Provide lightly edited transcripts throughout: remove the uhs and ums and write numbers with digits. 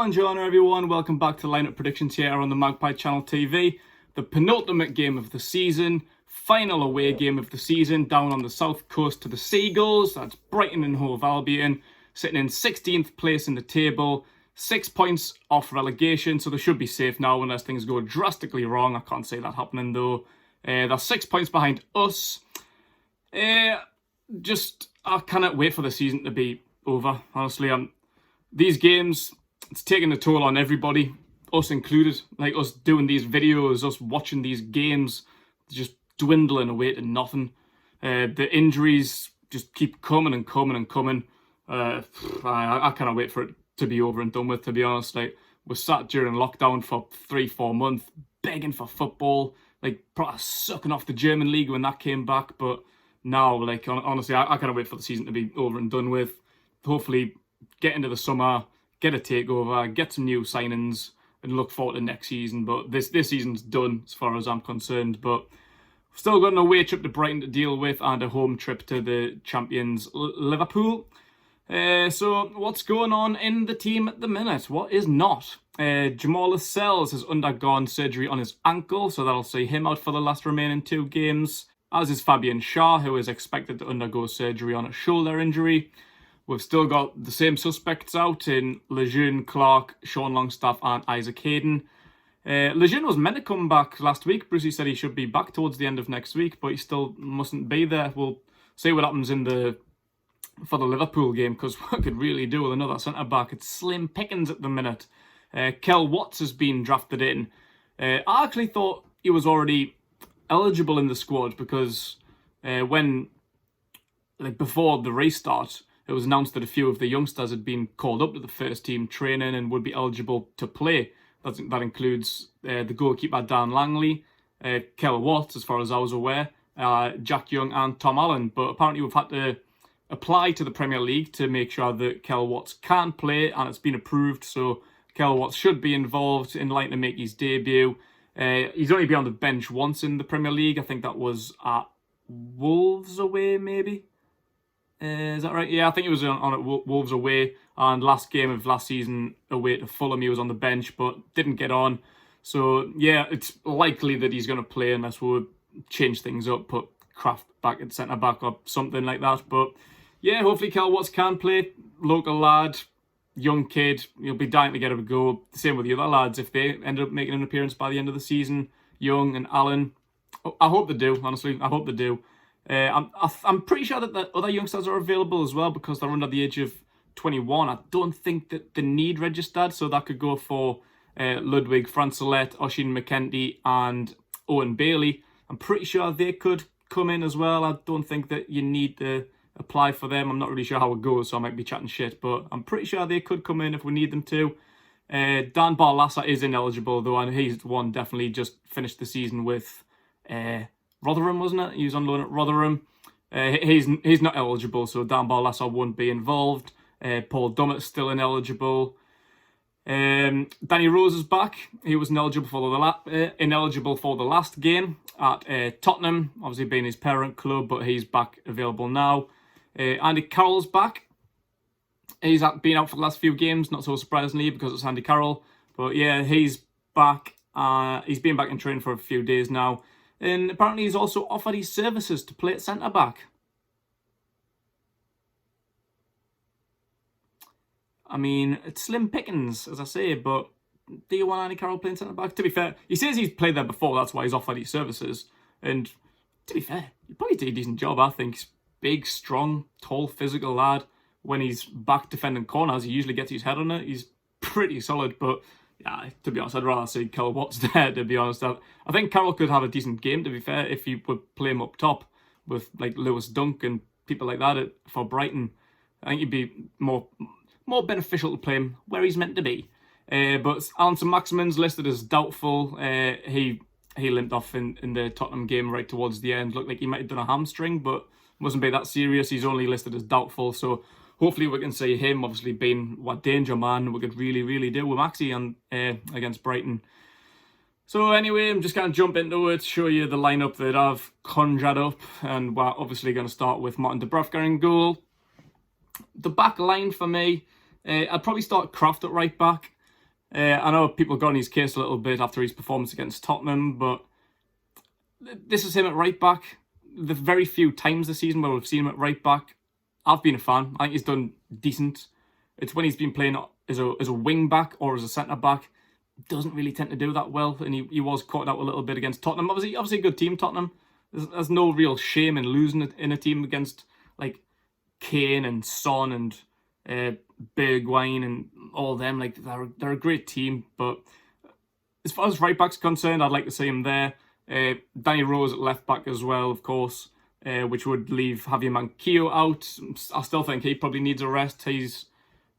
Buongiorno everyone, welcome back to Lineup Predictions here on the Magpie Channel TV. The penultimate game of the season, final away game of the season, down on the south coast to the Seagulls. That's Brighton and Hove Albion, sitting in 16th place in the table, 6 points off relegation, so they should be safe now unless things go drastically wrong. I can't see that happening though. They're 6 points behind us. I cannot wait for the season to be over, honestly. These games, it's taking a toll on everybody, us included. Like us doing these videos, us watching these games, just dwindling away to nothing. The injuries just keep coming and coming and coming. I cannot wait for it to be over and done with, to be honest. Like, we're sat during lockdown for 3-4 months, begging for football, like probably sucking off the German league when that came back. But now, like, honestly, I cannot wait for the season to be over and done with. Hopefully get into the summer, get a takeover, get some new signings, and look forward to next season. But this season's done as far as I'm concerned. But we've still got an away trip to Brighton to deal with and a home trip to the champions Liverpool. So what's going on in the team at the minute? What is not? Jamal Lascelles has undergone surgery on his ankle, so that'll see him out for the last remaining 2 games. As is Fabian Schär, who is expected to undergo surgery on a shoulder injury. We've still got the same suspects out in Lejeune, Clark, Sean Longstaff and Isaac Hayden. Lejeune was meant to come back last week. Brucey said he should be back towards the end of next week, but he still mustn't be there. We'll see what happens for the Liverpool game, because we could really do with another centre-back. It's slim pickings at the minute. Kel Watts has been drafted in. I actually thought he was already eligible in the squad because before the restart, it was announced that a few of the youngsters had been called up to the first team training and would be eligible to play. That includes the goalkeeper Dan Langley, Kel Watts, as far as I was aware, Jack Young and Tom Allen. But apparently we've had to apply to the Premier League to make sure that Kel Watts can play, and it's been approved. So Kel Watts should be involved in line to make his debut. He's only been on the bench once in the Premier League. I think that was at Wolves away, maybe. Is that right? Yeah, I think he was on at Wolves away, and last game of last season away to Fulham he was on the bench but didn't get on. So yeah, it's likely that he's going to play unless we change things up, put Kraft back at centre back or something like that. But yeah, hopefully Kel Watts can play. Local lad, young kid, he'll be dying to get a go. The same with the other lads if they end up making an appearance by the end of the season. Young and Allen, I hope they do. Honestly, I hope they do. I'm pretty sure that the other youngsters are available as well because they're under the age of 21. I don't think that they need registered, so that could go for Ludwig Francelet, Oshin McKenty and Owen Bailey. I'm pretty sure they could come in as well. I don't think that you need to apply for them. I'm not really sure how it goes, so I might be chatting shit, but I'm pretty sure they could come in if we need them to. Dan Barlaser is ineligible though, and he's one definitely just finished the season with Rotherham, wasn't it? He was on loan at Rotherham. He's not eligible, so Dan Barlaser won't be involved. Paul Dummett's still ineligible. Danny Rose is back. He was ineligible for the last game at Tottenham, obviously being his parent club, but he's back available now. Andy Carroll's back. He's been out for the last few games, not so surprisingly because it's Andy Carroll. But yeah, he's back. He's been back in training for a few days now. And apparently he's also offered his services to play at centre-back. I mean, it's slim pickings, as I say, but do you want Andy Carroll playing centre-back? To be fair, he says he's played there before, that's why he's offered his services. And to be fair, he probably did a decent job, I think. He's big, strong, tall, physical lad. When he's back defending corners, he usually gets his head on it. He's pretty solid, but yeah, to be honest, I'd rather see Kel Watts there, to be honest. I think Carroll could have a decent game, to be fair, if he would play him up top with like Lewis Dunk and people like that for Brighton. I think he'd be more beneficial to play him where he's meant to be. But Alan Maximin's listed as doubtful. He limped off in the Tottenham game right towards the end. Looked like he might have done a hamstring, but mustn't be that serious. He's only listed as doubtful, so hopefully we can see him, obviously being what danger man we could really do with Maxi against Brighton. So anyway, I'm just going to jump into it, show you the lineup that I've conjured up, and we're obviously going to start with Martin Dubravka in goal. The back line for me, I'd probably start Kraft at right back. I know people got on his case a little bit after his performance against Tottenham, but this is him at right back. The very few times this season where we've seen him at right back, I've been a fan. I think he's done decent. It's when he's been playing as a wing back or as a centre back, doesn't really tend to do that well, and he was caught out a little bit against Tottenham. Obviously a good team, Tottenham. There's no real shame in losing in a team against like Kane and Son and Bergwijn and all them. Like they're a great team, but as far as right back's concerned, I'd like to see him there. Danny Rose at left back as well, of course, which would leave Javier Manquillo out. I still think he probably needs a rest. He's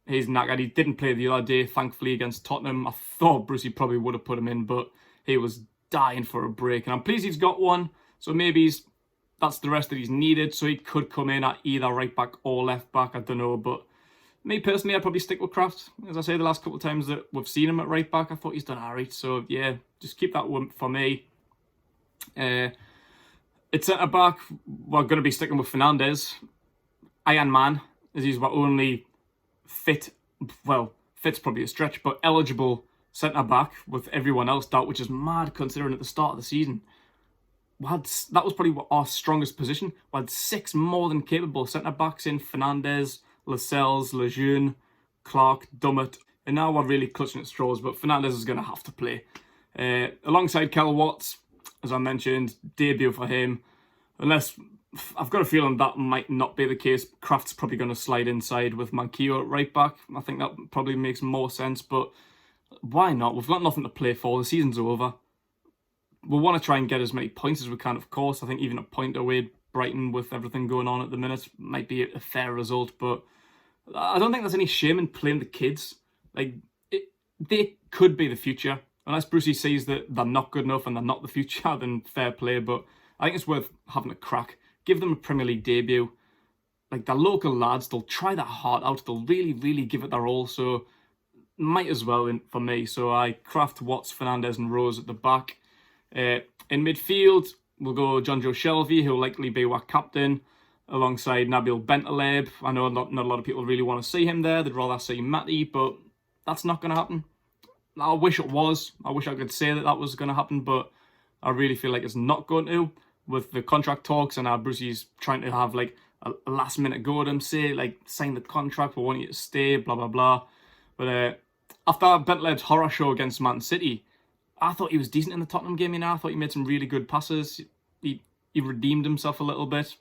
knackered. He didn't play the other day, thankfully, against Tottenham. I thought Brucey probably would have put him in, but he was dying for a break, and I'm pleased he's got one. So maybe that's the rest that he's needed. So he could come in at either right back or left back. I don't know, but me personally, I'd probably stick with Kraft. As I say, the last couple of times that we've seen him at right back, I thought he's done alright. So yeah, just keep that one for me. At centre back, we're going to be sticking with Fernandes. Iron Man, as he's our only fit's probably a stretch, but eligible centre back with everyone else out, which is mad considering at the start of the season that was probably our strongest position. We had 6 more than capable centre backs in Fernandes, Lascelles, Lejeune, Clark, Dummett, and now we're really clutching at straws. But Fernandes is going to have to play alongside Kel Watts, as I mentioned. Debut for him, unless I've got a feeling that might not be the case. Kraft's probably going to slide inside with Manquillo at right back. I think that probably makes more sense, but why not? We've got nothing to play for. The season's over. We want to try and get as many points as we can, of course. I think even a point away Brighton with everything going on at the minute might be a fair result, but I don't think there's any shame in playing the kids. Like, they could be the future. Unless Brucey sees that they're not good enough and they're not the future, then fair play, but I think it's worth having a crack. Give them a Premier League debut. Like, they're local lads, they'll try their heart out, they'll really, really give it their all, so might as well for me. So I Kraft, Watts, Fernandes and Rose at the back. In midfield, we'll go Jonjo Shelvey, who'll likely be our captain, alongside Nabil Bentaleb. I know not a lot of people really want to see him there. They'd rather see Matty, but that's not going to happen. I wish it was. I wish I could say that was going to happen, but I really feel like it's not going to. With the contract talks and Brucey's trying to have like a last minute go at him, say like sign the contract, we want you to stay, blah blah blah. But after Bentaleb's horror show against Man City, I thought he was decent in the Tottenham game. I thought he made some really good passes. He redeemed himself a little bit,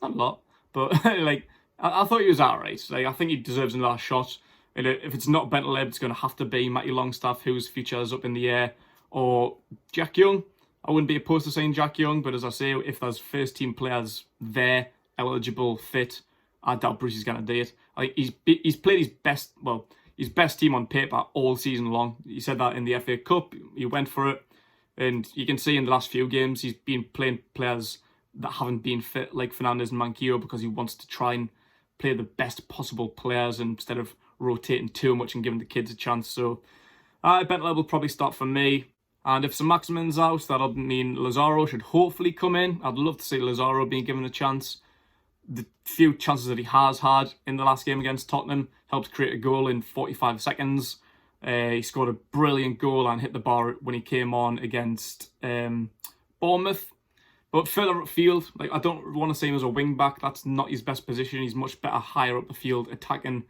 not a lot, but like I thought he was alright. Like, I think he deserves another shot. And if it's not Bentaleb, it's going to have to be Matty Longstaff, whose future is up in the air, or Jack Young. I wouldn't be opposed to saying Jack Young, but as I say, if there's first team players there, eligible, fit, I doubt Brucey's going to do it. I think he's played his best team on paper all season long. He said that in the FA Cup. He went for it. And you can see in the last few games, he's been playing players that haven't been fit, like Fernandes and Manquillo, because he wants to try and play the best possible players instead of rotating too much and giving the kids a chance. So Bentaleb will probably start for me. And if St Maximin's out, that'll mean Lazaro should hopefully come in. I'd love to see Lazaro being given a chance. The few chances that he has had in the last game against Tottenham helped create a goal in 45 seconds. He scored a brilliant goal and hit the bar when he came on against Bournemouth. But further upfield, like, I don't want to see him as a wing back. That's not his best position. He's much better higher up the field, attacking,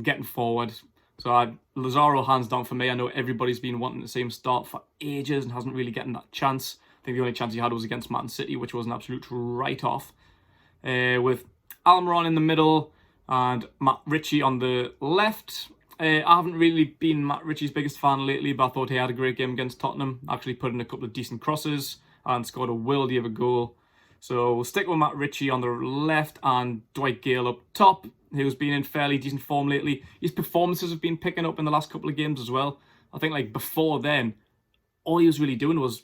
getting forward. So Lazaro, hands down for me. I know everybody's been wanting to see him start for ages and hasn't really getting that chance. I think the only chance he had was against Man City, which was an absolute write-off. With Almiron in the middle and Matt Ritchie on the left. I haven't really been Matt Ritchie's biggest fan lately, but I thought he had a great game against Tottenham. Actually put in a couple of decent crosses and scored a worldie of a goal. So we'll stick with Matt Ritchie on the left and Dwight Gale up top, who's been in fairly decent form lately. His performances have been picking up in the last couple of games as well. I think like before then, all he was really doing was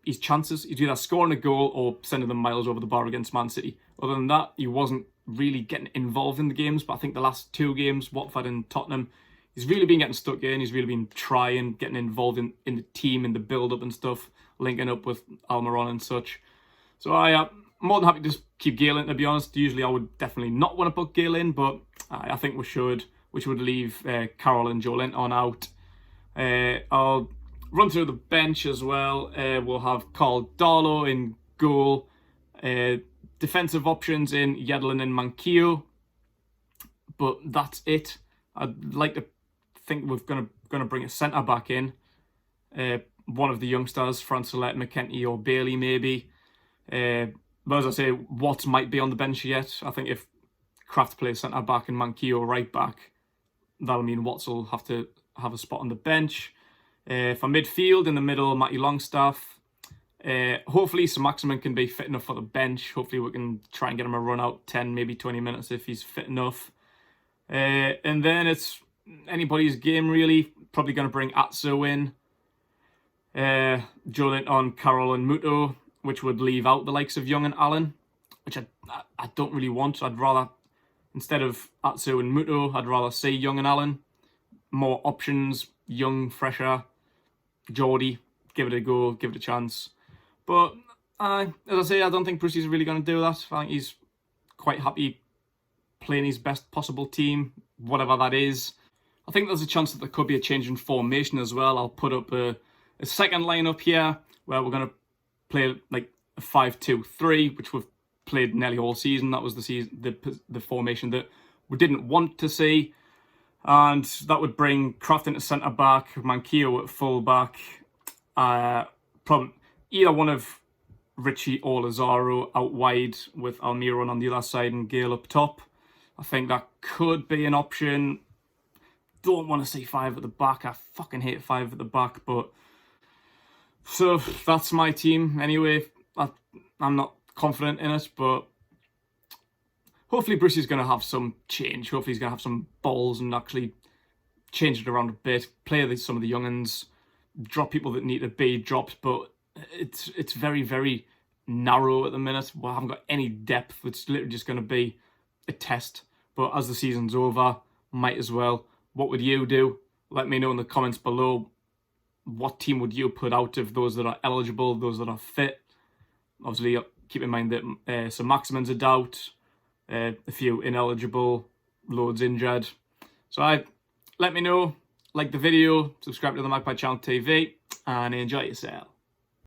his chances. He'd either scoring a goal or sending them miles over the bar against Man City. Other than that, he wasn't really getting involved in the games. But I think the last 2 games, Watford and Tottenham, he's really been getting stuck in. He's really been trying, getting involved in the team, in the build-up and stuff, linking up with Almiron and such. So I'm more than happy to just keep Gale in, to be honest. Usually I would definitely not want to put Gale in, but I think we should leave Carroll and Joelinton out. I'll run through the bench as well. We'll have Carl Darlow in goal. Defensive options in Yedlin and Manquillo. But that's it. I'd like to think we're gonna bring a centre back in. One of the youngsters, Francelette, McKenty or Bailey maybe. But as I say, Watts might be on the bench yet. I think if Kraft plays centre back and Manquillo right back, that'll mean Watts will have to have a spot on the bench. For midfield, in the middle, Matty Longstaff. Hopefully Sir Maximin can be fit enough for the bench. Hopefully we can try and get him a run out 10, maybe 20 minutes if he's fit enough. And then it's anybody's game really. Probably going to bring Atsu in. Joe Linton, Carroll and Muto, which would leave out the likes of Young and Allen, which I don't really want. I'd rather, instead of Atsu and Muto, I'd rather see Young and Allen. More options, young, fresher, Geordie, give it a go, give it a chance. But as I say, I don't think Brucey's really going to do that. I think he's quite happy playing his best possible team, whatever that is. I think there's a chance that there could be a change in formation as well. I'll put up a second lineup here where we're going to play like a 5-2-3, which we've played nearly all season. That was the formation that we didn't want to see. And that would bring Kraft into centre-back, Manquillo at full-back. Probably either one of Richie or Lazaro out wide with Almiron on the other side and Gale up top. I think that could be an option. Don't want to see 5 at the back. I fucking hate 5 at the back, but... So, that's my team. Anyway, I'm not confident in it, but... Hopefully Brucey's going to have some change. Hopefully he's going to have some balls and actually change it around a bit. Play some of the young'uns. Drop people that need to be dropped, but it's very, very narrow at the minute. We haven't got any depth. It's literally just going to be a test. But as the season's over, might as well. What would you do? Let me know in the comments below. What team would you put out of those that are eligible, those that are fit? Obviously, keep in mind that Sir Maximin's a doubt. A few ineligible, loads injured. So let me know, like the video, subscribe to the Magpie Channel TV, and enjoy yourself.